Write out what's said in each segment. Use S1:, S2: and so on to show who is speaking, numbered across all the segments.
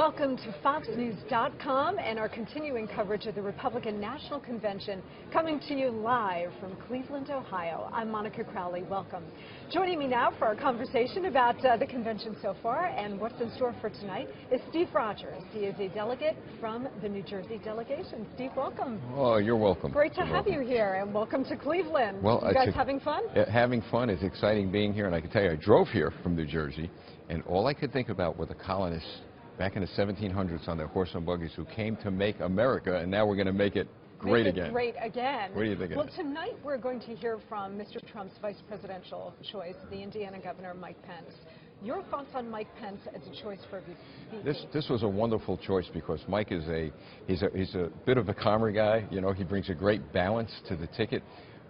S1: Welcome to FoxNews.com and our continuing coverage of the Republican National Convention, coming to you live from Cleveland, Ohio. I'm Monica Crowley. Welcome. Joining me now for our conversation about the convention so far and what's in store for tonight is Steve Rogers. He is a delegate from the New Jersey delegation. Steve, welcome.
S2: Oh, you're welcome.
S1: Great to have you here, and welcome to Cleveland.
S2: Well,
S1: you guys having fun?
S2: Having fun. It's exciting being here, and I can tell you, I drove here from New Jersey, and all I could think about were the colonists back in the 1700s on their horse and buggies who came to make America, and now we're going to make it great again.
S1: Great again.
S2: What do you think of
S1: Well,
S2: it?
S1: tonight we're going to hear from Mr. Trump's vice presidential choice, the Indiana Governor Mike Pence. Your thoughts on Mike Pence as a choice for VP?
S2: This was a wonderful choice because Mike is he's a bit of a calmer guy. You know, he brings a great balance to the ticket,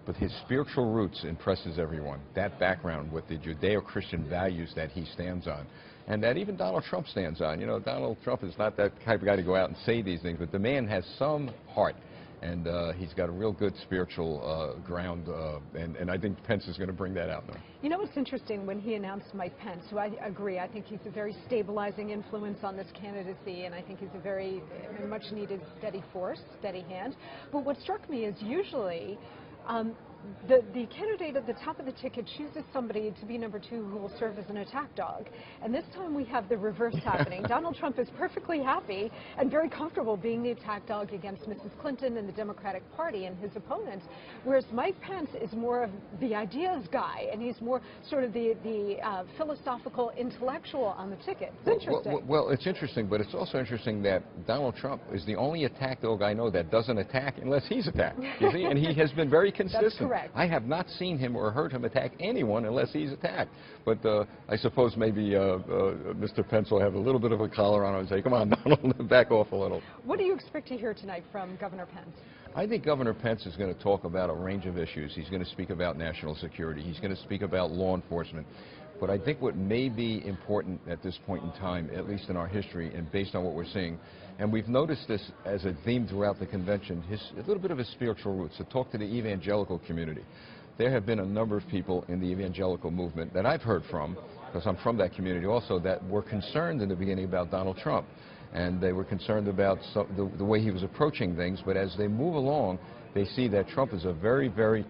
S2: but his spiritual roots impresses everyone. That background with the Judeo-Christian values that he stands on, and that even Donald Trump stands on. You know, Donald Trump is not that type of guy to go out and say these things, but the man has some heart, and he's got a real good spiritual ground, and I think Pence is going to bring that out now.
S1: You know what's interesting, when he announced Mike Pence, who I agree, I think he's a very stabilizing influence on this candidacy, and I think he's a very much-needed steady force, steady hand. But what struck me is usually the candidate at the top of the ticket chooses somebody to be number two who will serve as an attack dog. And this time we have the reverse happening. Donald Trump is perfectly happy and very comfortable being the attack dog against Mrs. Clinton and the Democratic Party and his opponents, whereas Mike Pence is more of the ideas guy, and he's more sort of the philosophical intellectual on the ticket. It's interesting.
S2: Well, it's interesting, but it's also interesting that Donald Trump is the only attack dog I know that doesn't attack unless he's attacked. You see, and he has been very consistent.
S1: That's correct.
S2: I have not seen him or heard him attack anyone unless he's attacked. But I suppose maybe Mr. Pence will have a little bit of a collar on him and say, come on, Donald, back off a little.
S1: What do you expect to hear tonight from Governor Pence?
S2: I think Governor Pence is going to talk about a range of issues. He's going to speak about national security. He's going to speak about law enforcement. But I think what may be important at this point in time, at least in our history and based on what we're seeing, and we've noticed this as a theme throughout the convention, a little bit of his spiritual roots, to talk to the evangelical community. There have been a number of people in the evangelical movement that I've heard from, because I'm from that community also, that were concerned in the beginning about Donald Trump. And they were concerned about the way he was approaching things, but as they move along, they see that Trump is a very, very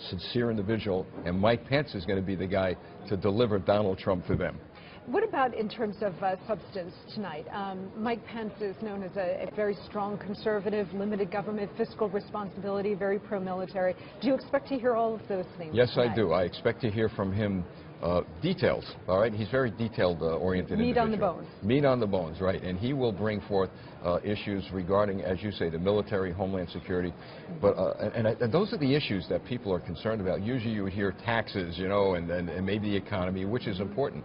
S2: sincere individual, and Mike Pence is going to be the guy to deliver Donald Trump to them.
S1: What about in terms of substance tonight? Mike Pence is known as a very strong conservative, limited government, fiscal responsibility, very pro-military. Do you expect to hear all of those things?
S2: Yes,
S1: tonight?
S2: I do. I expect to hear from him details, all right? He's very detailed-oriented
S1: Meat
S2: individual.
S1: on the bones.
S2: Meat on the bones, right. And he will bring forth issues regarding, as you say, the military, homeland security. But and those are the issues that people are concerned about. Usually you hear taxes, you know, and maybe the economy, which is important.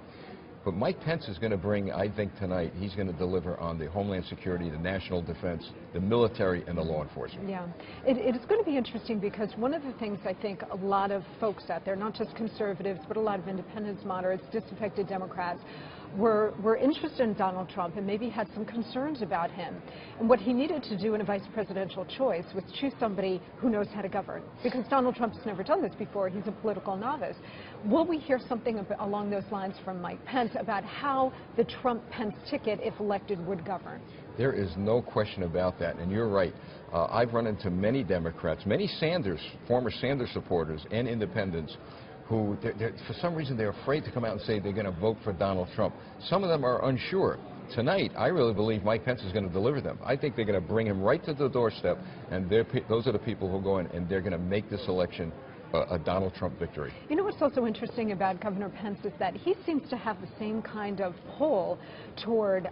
S2: But Mike Pence is going to bring, I think tonight, he's going to deliver on the homeland security, the national defense, the military, and the law enforcement.
S1: Yeah. It is going to be interesting because one of the things I think a lot of folks out there, not just conservatives, but a lot of independents, moderates, disaffected Democrats, were interested in Donald Trump and maybe had some concerns about him. And what he needed to do in a vice presidential choice was choose somebody who knows how to govern, because Donald Trump's never done this before. He's a political novice. Will we hear something along those lines from Mike Pence about how the Trump-Pence ticket, if elected, would govern?
S2: There is no question about that, and you're right. I've run into many Democrats, many Sanders, former Sanders supporters and independents, who, for some reason, they're afraid to come out and say they're going to vote for Donald Trump. Some of them are unsure. Tonight, I really believe Mike Pence is going to deliver them. I think they're going to bring him right to the doorstep, and those are the people who go in, and they're going to make this election a Donald Trump victory. You
S1: know what's also interesting about Governor Pence is that he seems to have the same kind of pull toward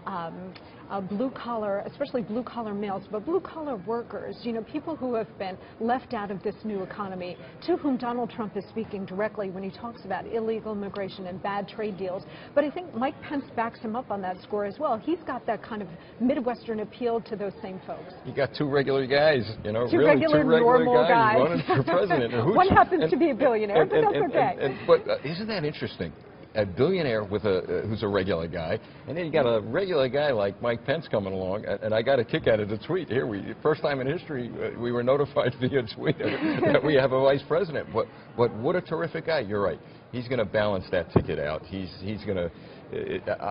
S1: blue-collar, especially blue-collar males, but blue-collar workers, you know, people who have been left out of this new economy, to whom Donald Trump is speaking directly when he talks about illegal immigration and bad trade deals. But I think Mike Pence backs him up on that score as well. He's got that kind of Midwestern appeal to those same folks.
S2: You got two regular guys, you know,
S1: two
S2: really
S1: regular,
S2: two regular
S1: normal guys
S2: running for president.
S1: One happens to be a billionaire, but that's okay.
S2: But isn't that interesting? A billionaire with who's a regular guy, and then you got a regular guy like Mike Pence coming along, and I got a kick out of the tweet. Here, first time in history, we were notified via tweet that we have a vice president. But what a terrific guy. You're right. He's going to balance that ticket out. He's going to.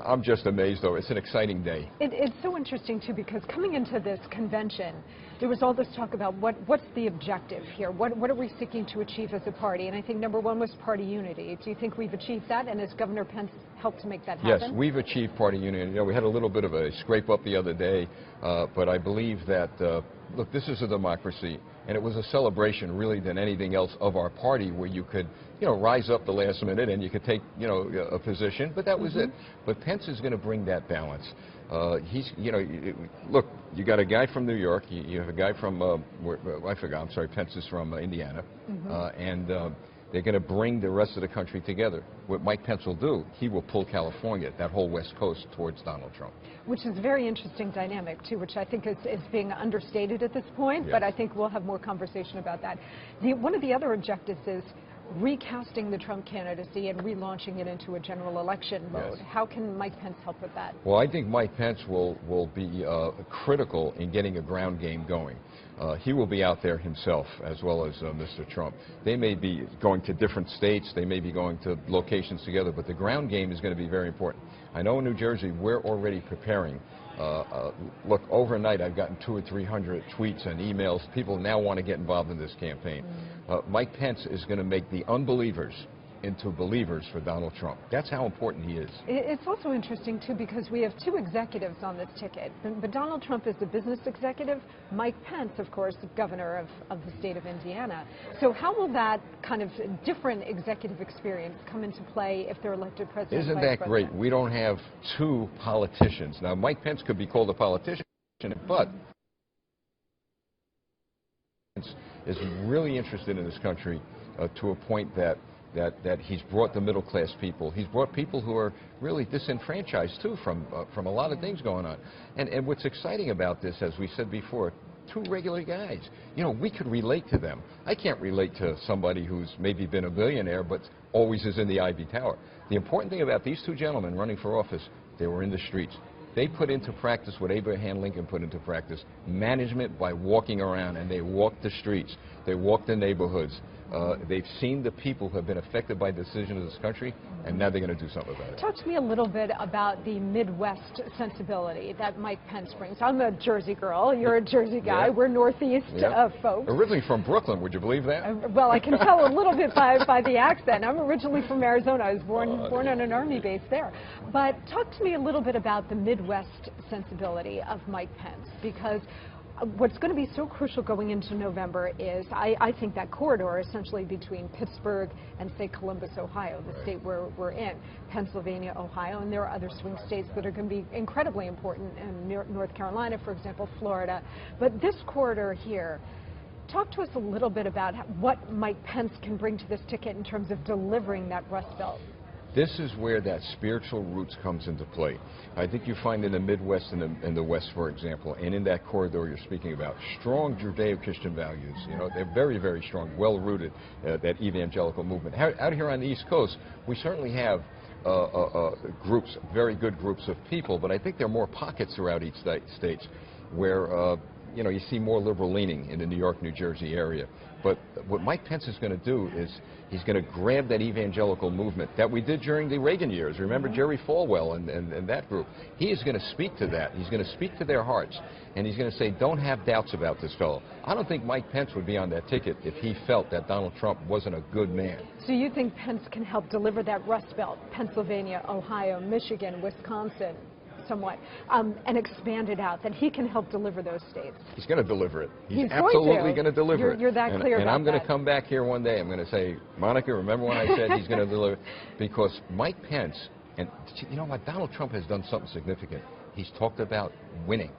S2: I'm just amazed, though. It's an exciting day.
S1: It's so interesting, too, because coming into this convention, there was all this talk about what's the objective here? What are we seeking to achieve as a party? And I think number one was party unity. Do you think we've achieved that? And has Governor Pence helped to make that happen?
S2: Yes, we've achieved party unity. You know, we had a little bit of a scrape up the other day, but I believe that, look, this is a democracy, and it was a celebration really than anything else of our party where you could, you know, rise up the last minute and you could take, you know, a position, but that was it. But Pence is going to bring that balance. He's, you know, look, you got a guy from New York, you have a guy from, I forgot, I'm sorry, Pence is from Indiana, and they're going to bring the rest of the country together. What Mike Pence will do, he will pull California, that whole West Coast, towards Donald Trump.
S1: Which is a very interesting dynamic, too, which I think is being understated at this point,
S2: yes.
S1: But I think we'll have more conversation about that. One of the other objectives is recasting the Trump candidacy and relaunching it into a general election mode.
S2: Yes.
S1: How can Mike Pence help with that?
S2: Well, I think Mike Pence will be critical in getting a ground game going. He will be out there himself, as well as Mr. Trump. They may be going to different states, they may be going to locations together, but the ground game is going to be very important. I know in New Jersey we're already preparing. Look, overnight I've gotten 200 or 300 tweets and emails. People now want to get involved in this campaign. Mike Pence is going to make the unbelievers into believers for Donald Trump. That's how important he is.
S1: It's also interesting, too, because we have two executives on this ticket. But Donald Trump is the business executive. Mike Pence, of course, the governor of the state of Indiana. So how will that kind of different executive experience come into play if they're elected president?
S2: Isn't that great? We don't have two politicians. Now, Mike Pence could be called a politician, but is really interested in this country to a point that he's brought the middle class people. He's brought people who are really disenfranchised, too, from a lot of things going on. And what's exciting about this, as we said before, two regular guys. You know, we could relate to them. I can't relate to somebody who's maybe been a billionaire but always is in the Ivy Tower. The important thing about these two gentlemen running for office, they were in the streets. They put into practice what Abraham Lincoln put into practice, management by walking around, and they walked the streets. They walked the neighborhoods. They've seen the people who have been affected by the decisions of this country, and now they're going to do something about it.
S1: Talk to me a little bit about the Midwest sensibility that Mike Pence brings. I'm a Jersey girl. You're a Jersey guy.
S2: Yeah.
S1: We're Northeast folks.
S2: Originally from Brooklyn, would you believe that?
S1: Well, I can tell a little bit by the accent. I'm originally from Arizona. I was born on an Army base there. But talk to me a little bit about the Midwest sensibility of Mike Pence, because what's going to be so crucial going into November is, I think, that corridor essentially between Pittsburgh and, say, Columbus, Ohio, the state where we're in, Pennsylvania, Ohio, and there are other swing states that are going to be incredibly important, in North Carolina, for example, Florida. But this corridor here, talk to us a little bit about what Mike Pence can bring to this ticket in terms of delivering that Rust Belt.
S2: This is where that spiritual roots comes into play. I think you find in the Midwest and in the West, for example, and in that corridor you're speaking about, strong Judeo-Christian values. You know, they're very, very strong, well-rooted, that evangelical movement. Out here on the East Coast, we certainly have groups, very good groups of people, but I think there are more pockets throughout each state where you know, you see more liberal leaning in the New York, New Jersey area. But what Mike Pence is going to do is he's going to grab that evangelical movement that we did during the Reagan years. Remember Jerry Falwell and that group? He is going to speak to that. He's going to speak to their hearts. And he's going to say, don't have doubts about this fellow. I don't think Mike Pence would be on that ticket if he felt that Donald Trump wasn't a good man.
S1: So you think Pence can help deliver that Rust Belt, Pennsylvania, Ohio, Michigan, Wisconsin, somewhat, and expand it out, that he can help deliver those states?
S2: He's going to deliver it. He's
S1: absolutely
S2: going to deliver it.
S1: You're that clear about that.
S2: And I'm going to come back here one day. I'm going to say, Monica, remember when I said he's going to deliver? Because Mike Pence, and you know what, Donald Trump has done something significant. He's talked about winning.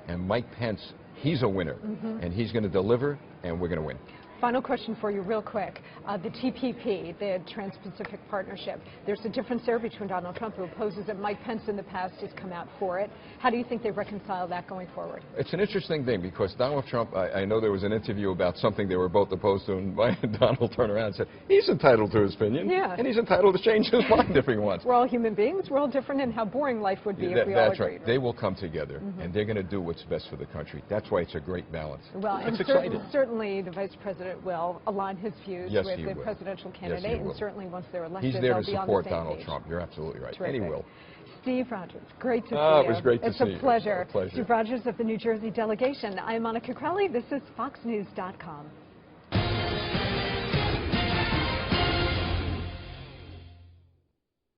S2: And Mike Pence, he's a winner. And he's going to deliver, and we're going to win.
S1: Final question for you real quick. The TPP, the Trans-Pacific Partnership, there's a difference there between Donald Trump, who opposes it. Mike Pence in the past has come out for it. How do you think they reconcile that going forward?
S2: It's an interesting thing, because Donald Trump, I know there was an interview about something they were both opposed to, and Donald turned around and said, he's entitled to his opinion, and he's entitled to change his mind if he wants.
S1: We're all human beings. We're all different, and how boring life would be if we all agreed.
S2: That's right. They will come together, and they're going to do what's best for the country. That's why it's a great balance.
S1: Well,
S2: it's
S1: and certainly the Vice President president will align his views
S2: Yes,
S1: with
S2: he
S1: the
S2: will.
S1: presidential
S2: Yes, he
S1: candidate,
S2: will.
S1: and certainly once they're elected,
S2: He's there
S1: they'll
S2: to
S1: be on the
S2: support
S1: same
S2: Donald
S1: page.
S2: Trump. You're absolutely right.
S1: Terrific.
S2: And he will.
S1: Steve Rogers, great to see you.
S2: It was great to see you.
S1: It's a pleasure.
S2: A pleasure.
S1: Steve Rogers of the New Jersey delegation. I'm Monica Crowley. This is FoxNews.com.